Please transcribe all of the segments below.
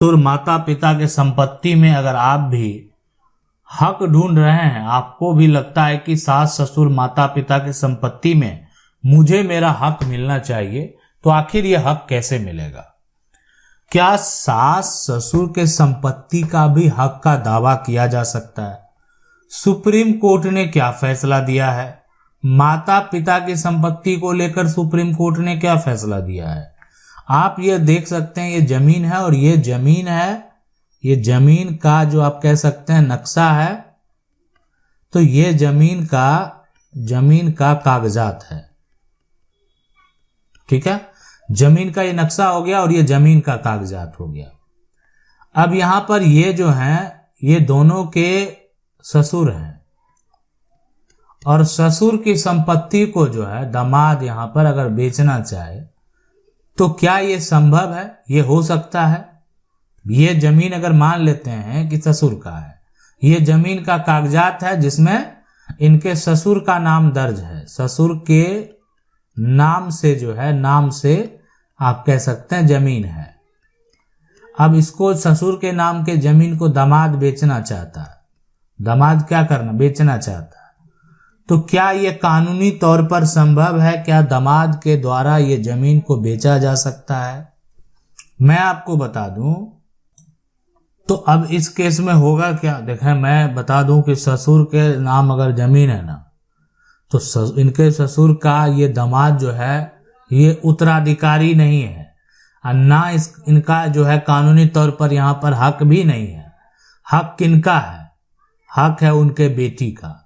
ससुर माता पिता के संपत्ति में अगर आप भी हक ढूंढ रहे हैं, आपको भी लगता है कि सास ससुर माता पिता की संपत्ति में मुझे मेरा हक मिलना चाहिए, तो आखिर यह हक कैसे मिलेगा? क्या सास ससुर के संपत्ति का भी हक का दावा किया जा सकता है? सुप्रीम कोर्ट ने क्या फैसला दिया है? माता पिता की संपत्ति को लेकर सुप्रीम कोर्ट ने क्या फैसला दिया है? आप ये देख सकते हैं, ये जमीन है और ये जमीन है, ये जमीन का जो आप कह सकते हैं नक्शा है, तो ये जमीन का कागजात है। ठीक है, जमीन का ये नक्शा हो गया और ये जमीन का कागजात हो गया। अब यहां पर ये जो हैं, ये दोनों के ससुर हैं और ससुर की संपत्ति को जो है दामाद यहां पर अगर बेचना चाहे तो क्या ये संभव है? ये हो सकता है? ये जमीन अगर मान लेते हैं कि ससुर का है, ये जमीन का कागजात है जिसमें इनके ससुर का नाम दर्ज है, ससुर के नाम से जो है, नाम से आप कह सकते हैं जमीन है। अब इसको ससुर के नाम के जमीन को दामाद बेचना चाहता है, दामाद क्या करना, बेचना चाहता है, तो क्या ये कानूनी तौर पर संभव है? क्या दामाद के द्वारा ये जमीन को बेचा जा सकता है? मैं आपको बता दूं, तो अब इस केस में होगा क्या, देखें मैं बता दूं कि ससुर के नाम अगर जमीन है ना, तो इनके ससुर का ये दामाद जो है ये उत्तराधिकारी नहीं है और ना इनका जो है कानूनी तौर पर यहाँ पर हक भी नहीं है। हक किनका है? हक है उनके बेटी का।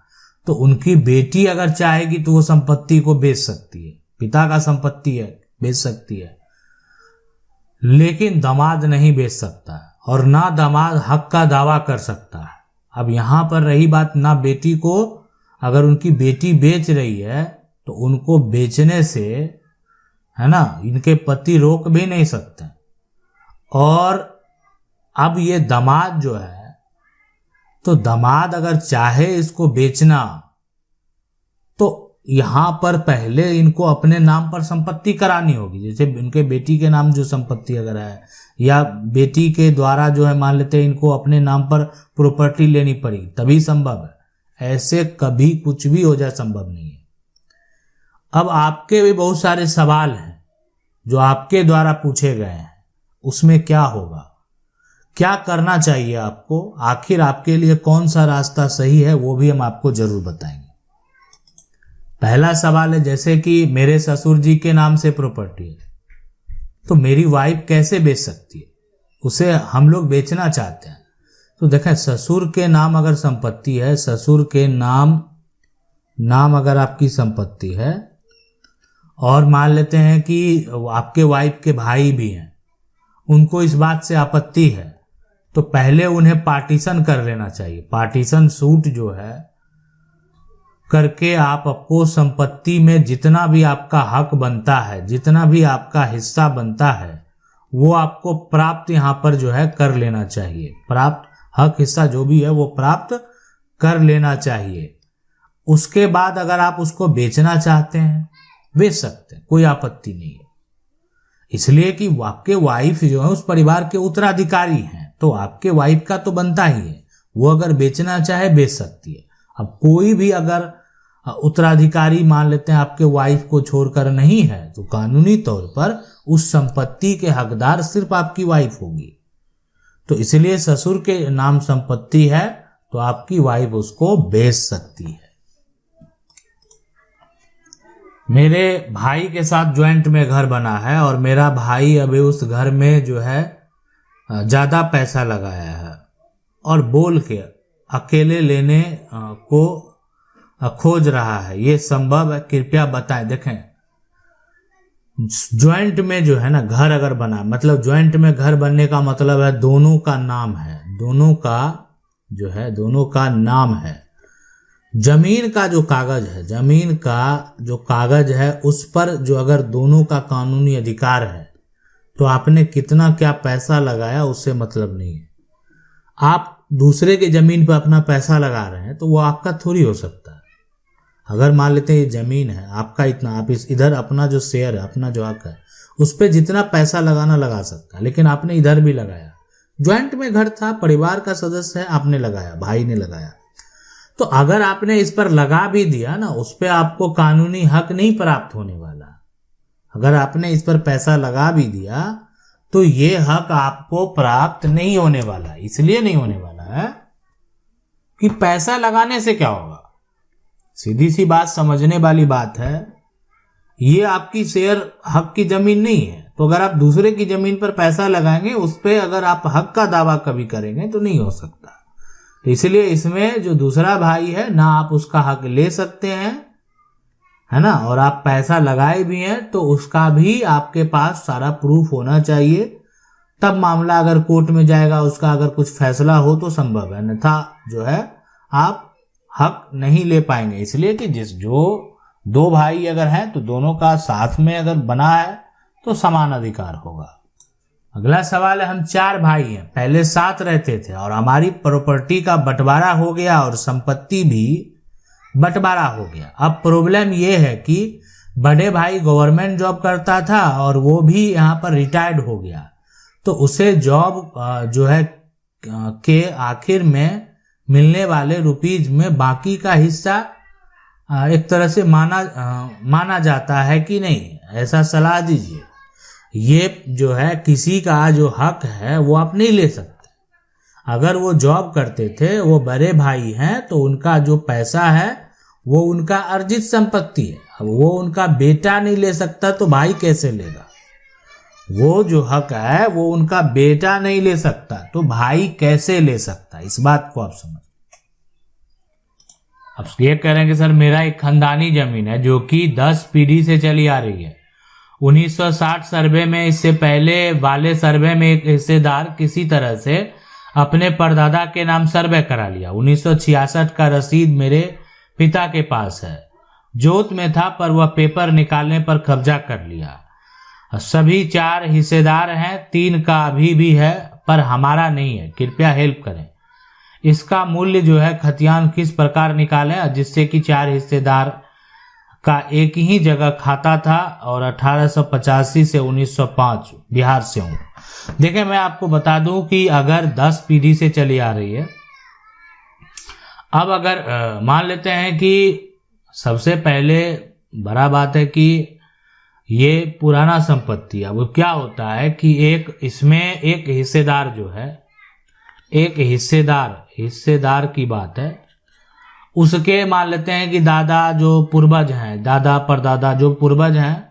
तो उनकी बेटी अगर चाहेगी तो वो संपत्ति को बेच सकती है, पिता का संपत्ति है, बेच सकती है, लेकिन दामाद नहीं बेच सकता और ना दामाद हक का दावा कर सकता है। अब यहां पर रही बात, ना बेटी को, अगर उनकी बेटी बेच रही है तो उनको बेचने से, है ना, इनके पति रोक भी नहीं सकते। और अब ये दामाद जो है, तो दामाद अगर चाहे इसको बेचना तो यहां पर पहले इनको अपने नाम पर संपत्ति करानी होगी। जैसे इनके बेटी के नाम जो संपत्ति अगर है, या बेटी के द्वारा जो है, मान लेते हैं इनको अपने नाम पर प्रॉपर्टी लेनी पड़ी, तभी संभव है। ऐसे कभी कुछ भी हो जाए संभव नहीं है। अब आपके भी बहुत सारे सवाल हैं जो आपके द्वारा पूछे गए हैं, उसमें क्या होगा, क्या करना चाहिए आपको, आखिर आपके लिए कौन सा रास्ता सही है, वो भी हम आपको जरूर बताएंगे। पहला सवाल है, जैसे कि मेरे ससुर जी के नाम से प्रॉपर्टी है, तो मेरी वाइफ कैसे बेच सकती है? उसे हम लोग बेचना चाहते हैं, तो देखें ससुर के नाम अगर संपत्ति है, ससुर के नाम अगर आपकी संपत्ति है, और मान लेते हैं कि आपके वाइफ के भाई भी हैं, उनको इस बात से आपत्ति है, तो पहले उन्हें पार्टीशन कर लेना चाहिए। पार्टीशन सूट जो है करके आपको संपत्ति में जितना भी आपका हक बनता है, जितना भी आपका हिस्सा बनता है, वो आपको प्राप्त यहाँ पर जो है कर लेना चाहिए। प्राप्त हक हिस्सा जो भी है वो प्राप्त कर लेना चाहिए। उसके बाद अगर आप उसको बेचना चाहते हैं, बेच सकते हैं, कोई आपत्ति नहीं है। इसलिए कि आपके वाइफ जो है उस परिवार के उत्तराधिकारी हैं, तो आपके वाइफ का तो बनता ही है, वो अगर बेचना चाहे बेच सकती है। अब कोई भी अगर उत्तराधिकारी मान लेते हैं आपके वाइफ को छोड़कर नहीं है, तो कानूनी तौर पर उस संपत्ति के हकदार सिर्फ आपकी वाइफ होगी। तो इसलिए ससुर के नाम संपत्ति है तो आपकी वाइफ उसको बेच सकती है। मेरे भाई के साथ ज्वाइंट में घर बना है और मेरा भाई अभी उस घर में जो है ज्यादा पैसा लगाया है और बोल के अकेले लेने को खोज रहा है, ये संभव है? कृपया बताएं। देखें ज्वाइंट में जो है ना घर अगर बना, मतलब ज्वाइंट में घर बनने का मतलब है दोनों का नाम है, दोनों का जो है, दोनों का नाम है। जमीन का जो कागज है, जमीन का जो कागज है उस पर जो अगर दोनों का कानूनी अधिकार है, तो आपने कितना क्या पैसा लगाया उससे मतलब नहीं है। आप दूसरे के जमीन पर अपना पैसा लगा रहे हैं तो वो आपका थोड़ी हो सकता है। अगर मान लेते हैं ये जमीन है आपका इतना, आप इधर अपना जो शेयर है, अपना जो हक है, उस पर जितना पैसा लगाना लगा सकता है, लेकिन आपने इधर भी लगाया ज्वाइंट में घर था, परिवार का सदस्य है, आपने लगाया, भाई ने लगाया। तो अगर आपने इस पर लगा भी दिया ना, उस पर आपको कानूनी हक नहीं प्राप्त होने वाला। अगर आपने इस पर पैसा लगा भी दिया तो ये हक आपको प्राप्त नहीं होने वाला। इसलिए नहीं होने वाला है कि पैसा लगाने से क्या होगा। सीधी सी बात, समझने वाली बात है। ये आपकी शेयर हक की जमीन नहीं है, तो अगर आप दूसरे की जमीन पर पैसा लगाएंगे, उस पर अगर आप हक का दावा कभी करेंगे तो नहीं हो सकता। तो इसलिए इसमें जो दूसरा भाई है ना, आप उसका हक ले सकते हैं, है ना, और आप पैसा लगाए भी हैं तो उसका भी आपके पास सारा प्रूफ होना चाहिए। तब मामला अगर कोर्ट में जाएगा, उसका अगर कुछ फैसला हो तो संभव है, अन्यथा जो है आप हक नहीं ले पाएंगे। इसलिए कि जो दो भाई अगर हैं तो दोनों का साथ में अगर बना है तो समान अधिकार होगा। अगला सवाल है, हम 4 भाई हैं, पहले साथ रहते थे और हमारी प्रॉपर्टी का बंटवारा हो गया और संपत्ति भी बंटवारा हो गया। अब प्रॉब्लम ये है कि बड़े भाई गवर्नमेंट जॉब करता था और वो भी यहाँ पर रिटायर्ड हो गया, तो उसे जॉब जो है के आखिर में मिलने वाले रुपीज में बाकी का हिस्सा एक तरह से माना जाता है कि नहीं, ऐसा सलाह दीजिए। ये जो है किसी का जो हक है वो आप नहीं ले सकते। अगर वो जॉब करते थे, वो बड़े भाई हैं, तो उनका जो पैसा है वो उनका अर्जित संपत्ति है। अब वो उनका बेटा नहीं ले सकता तो भाई कैसे लेगा। वो जो हक है वो उनका बेटा नहीं ले सकता तो भाई कैसे ले सकता। इस बात को आप समझ। अब ये कह रहे हैं कि सर मेरा एक खानदानी जमीन है जो कि 10 पीढ़ी से चली आ रही है। 1960 सर्वे में, इससे पहले वाले सर्वे में एक हिस्सेदार किसी तरह से अपने परदादा के नाम सर्वे करा लिया। 1966 का रसीद मेरे पिता के पास है, जोत में था, पर वह पेपर निकालने पर कब्जा कर लिया। सभी 4 हिस्सेदार हैं, 3 का अभी भी है पर हमारा नहीं है, कृपया हेल्प करें। इसका मूल्य जो है खतियान किस प्रकार निकालें जिससे कि 4 हिस्सेदार का एक ही जगह खाता था और 1885 से 1905 बिहार से हूँ। देखिए मैं आपको बता दूं कि अगर 10 पीढ़ी से चली आ रही है, अब अगर मान लेते हैं कि सबसे पहले बड़ा बात है कि ये पुराना संपत्ति है। वो क्या होता है कि इसमें एक हिस्सेदार जो है, एक हिस्सेदार की बात है, उसके मान लेते हैं कि दादा जो पूर्वज हैं, दादा परदादा जो पूर्वज हैं,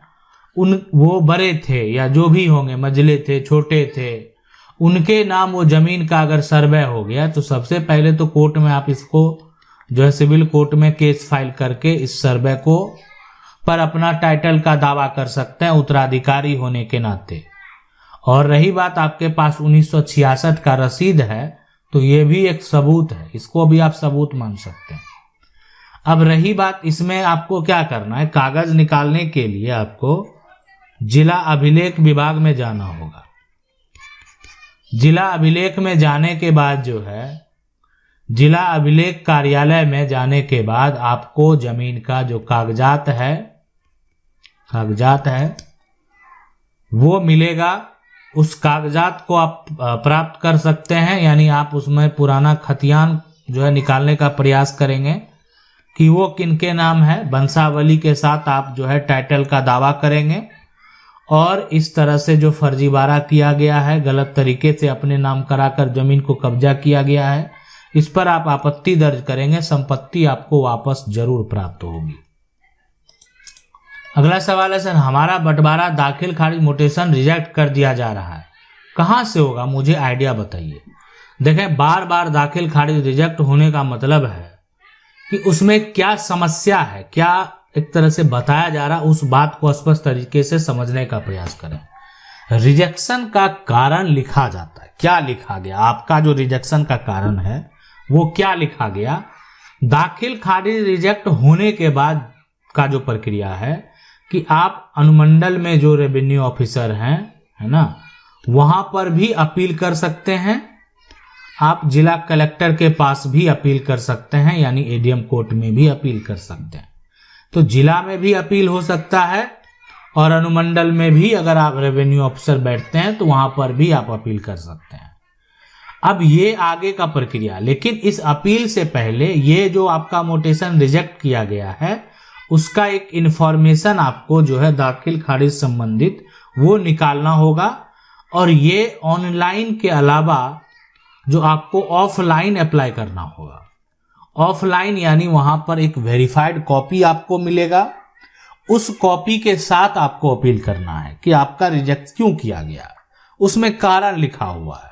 वो बड़े थे या जो भी होंगे, मझले थे, छोटे थे, उनके नाम वो जमीन का अगर सर्वे हो गया तो सबसे पहले तो कोर्ट में आप इसको जो है सिविल कोर्ट में केस फाइल करके इस सर्वे को पर अपना टाइटल का दावा कर सकते हैं उत्तराधिकारी होने के नाते। और रही बात आपके पास 1966 का रसीद है तो ये भी एक सबूत है, इसको भी आप सबूत मान सकते हैं। अब रही बात इसमें आपको क्या करना है, कागज निकालने के लिए आपको जिला अभिलेख विभाग में जाना होगा। जिला अभिलेख में जाने के बाद जो है, जिला अभिलेख कार्यालय में जाने के बाद आपको जमीन का जो कागजात है वो मिलेगा। उस कागजात को आप प्राप्त कर सकते हैं, यानी आप उसमें पुराना खतियान जो है निकालने का प्रयास करेंगे कि वो किनके नाम है। वंशावली के साथ आप जो है टाइटल का दावा करेंगे और इस तरह से जो फर्जीवाड़ा किया गया है, गलत तरीके से अपने नाम कराकर जमीन को कब्जा किया गया है, इस पर आप आपत्ति दर्ज करेंगे, संपत्ति आपको वापस जरूर प्राप्त होगी। अगला सवाल है, सर हमारा बंटवारा दाखिल खारिज मोटेशन रिजेक्ट कर दिया जा रहा है, कहां से होगा, मुझे आइडिया बताइए। देखें, बार बार दाखिल खारिज रिजेक्ट होने का मतलब है कि उसमें क्या समस्या है, क्या एक तरह से बताया जा रहा, उस बात को स्पष्ट तरीके से समझने का प्रयास करें। रिजेक्शन का कारण लिखा जाता है, क्या लिखा गया, आपका जो रिजेक्शन का कारण है वो क्या लिखा गया। दाखिल खारिज रिजेक्ट होने के बाद का जो प्रक्रिया है कि आप अनुमंडल में जो रेवेन्यू ऑफिसर हैं, है ना, वहां पर भी अपील कर सकते हैं। आप जिला कलेक्टर के पास भी अपील कर सकते हैं, यानी एडीएम कोर्ट में भी अपील कर सकते हैं। तो जिला में भी अपील हो सकता है और अनुमंडल में भी अगर आप रेवेन्यू ऑफिसर बैठते हैं तो वहां पर भी आप अपील कर सकते हैं। अब ये आगे का प्रक्रिया, लेकिन इस अपील से पहले ये जो आपका मोटेशन रिजेक्ट किया गया है उसका एक इंफॉर्मेशन आपको जो है दाखिल खारिज संबंधित वो निकालना होगा। और ये ऑनलाइन के अलावा जो आपको ऑफलाइन अप्लाई करना होगा। ऑफलाइन यानी वहां पर एक वेरीफाइड कॉपी आपको मिलेगा, उस कॉपी के साथ आपको अपील करना है कि आपका रिजेक्ट क्यों किया गया, उसमें कारण लिखा हुआ है।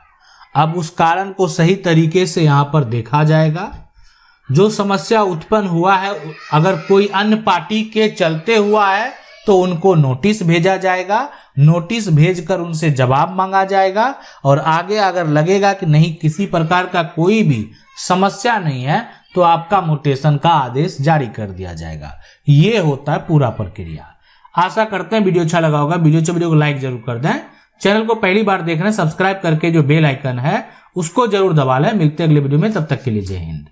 अब उस कारण को सही तरीके से यहां पर देखा जाएगा। जो समस्या उत्पन्न हुआ है अगर कोई अन्य पार्टी के चलते हुआ है तो उनको नोटिस भेजा जाएगा, नोटिस भेजकर उनसे जवाब मांगा जाएगा। और आगे अगर लगेगा कि नहीं किसी प्रकार का कोई भी समस्या नहीं है तो आपका मोटेशन का आदेश जारी कर दिया जाएगा। ये होता है पूरा प्रक्रिया। आशा करते हैं वीडियो अच्छा लगा होगा। वीडियो को लाइक जरूर कर दें। चैनल को पहली बार देख रहे हैं सब्सक्राइब करके जो बेल आइकन है उसको जरूर दबा लें। मिलते हैं अगले वीडियो में, तब तक के लिए जय हिंद।